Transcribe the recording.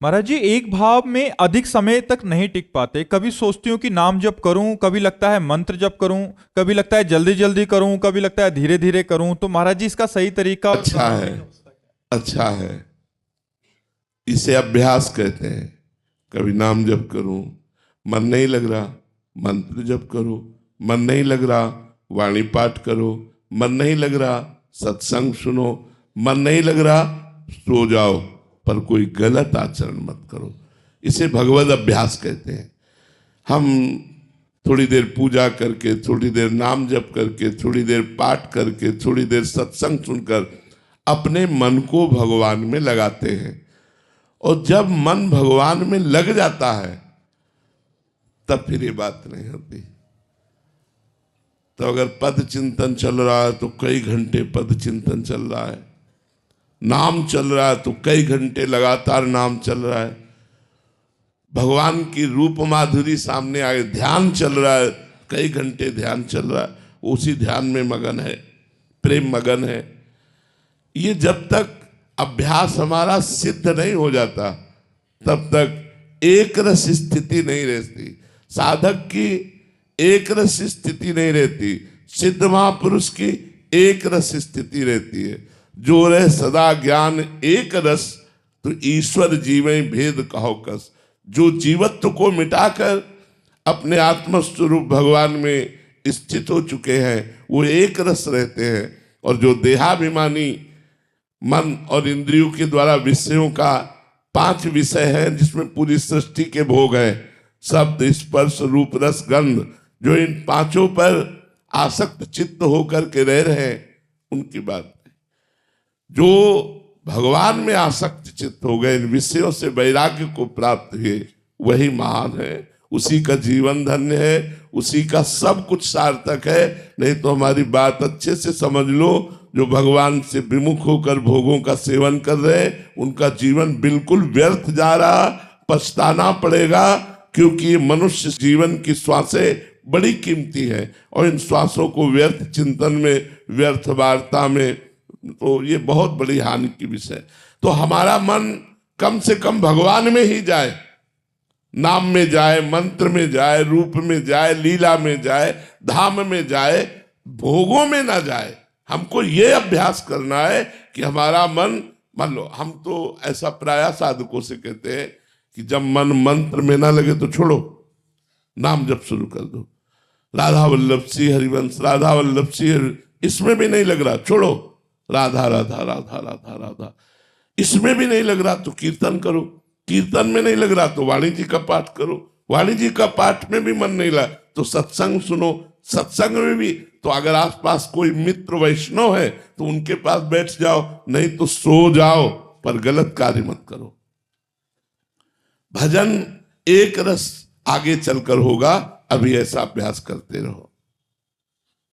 महाराज जी, एक भाव में अधिक समय तक नहीं टिक पाते। कभी सोचती हूँ कि नाम जप करूं, कभी लगता है मंत्र जप करूं, कभी लगता है जल्दी जल्दी करूं, कभी लगता है धीरे धीरे करूं। तो महाराज जी, इसका सही तरीका और अच्छा है, अच्छा है। इसे अभ्यास कहते हैं। कभी नाम जप करूं, मन नहीं लग रहा, मंत्र जप करो। मन नहीं लग रहा, वाणी पाठ करो। मन नहीं लग रहा, सत्संग सुनो। मन नहीं लग रहा, सो जाओ, पर कोई गलत आचरण मत करो। इसे भगवद अभ्यास कहते हैं। हम थोड़ी देर पूजा करके, थोड़ी देर नाम जप करके, थोड़ी देर पाठ करके, थोड़ी देर सत्संग सुनकर अपने मन को भगवान में लगाते हैं। और जब मन भगवान में लग जाता है तब फिर ये बात नहीं होती। तो अगर पद चिंतन चल रहा है तो कई घंटे पद चिंतन चल रहा है, नाम चल रहा है तो कई घंटे लगातार नाम चल रहा है, भगवान की रूप माधुरी सामने आए, ध्यान चल रहा है, कई घंटे ध्यान चल रहा है, उसी ध्यान में मगन है, प्रेम मगन है। ये जब तक अभ्यास हमारा सिद्ध नहीं हो जाता तब तक एक रस स्थिति नहीं रहती। साधक की एक रस स्थिति नहीं रहती, सिद्ध महापुरुष की एक रस स्थिति रहती है। जो रहे सदा ज्ञान एक रस, तो ईश्वर जीवे भेद कहो कस। जो जीवत्व को मिटाकर अपने आत्मस्वरूप भगवान में स्थित हो चुके हैं वो एक रस रहते हैं। और जो देहाभिमानी मन और इंद्रियों के द्वारा विषयों का 5 विषय है जिसमें पूरी सृष्टि के भोग है, शब्द स्पर्श रूप रस गंध, जो इन 5 पर आसक्त चित्त होकर के रह रहे हैं उनकी बात नहीं। जो भगवान में आसक्त चित्त हो गए, इन विषयों से वैराग्य को प्राप्त हुए, वही महान है। उसी का जीवन धन्य है, उसी का सब कुछ सार्थक है। नहीं तो हमारी बात अच्छे से समझ लो, जो भगवान से विमुख होकर भोगों का सेवन कर रहे उनका जीवन बिल्कुल व्यर्थ जा रहा, पछताना पड़ेगा। क्योंकि मनुष्य जीवन की श्वासें बड़ी कीमती है और इन श्वासों को व्यर्थ चिंतन में, व्यर्थ वार्ता में, तो ये बहुत बड़ी हानि की विषय। तो हमारा मन कम से कम भगवान में ही जाए, नाम में जाए, मंत्र में जाए, रूप में जाए, लीला में जाए, धाम में जाए, भोगों में ना जाए। हमको ये अभ्यास करना है कि हमारा मन, मान लो हम तो ऐसा प्रायः साधकों से कहते हैं कि जब मन मंत्र में ना लगे तो छोड़ो, नाम जप शुरू कर दो। राधा वल्लभ सिंह हरिवंश, राधा वल्लभ सिंह, इसमें भी नहीं लग रहा, छोड़ो, राधा राधा राधा राधा राधा। इसमें भी नहीं लग रहा तो कीर्तन करो, कीर्तन में नहीं लग रहा तो वाणी जी का पाठ करो, वाणी जी का पाठ में भी मन नहीं लगा तो सत्संग सुनो, सत्संग में भी। तो अगर आसपास कोई मित्र वैष्णव है तो उनके पास बैठ जाओ, नहीं तो सो जाओ, पर गलत कार्य मत करो। भजन एक रस आगे चलकर होगा, अभी ऐसा अभ्यास करते रहो।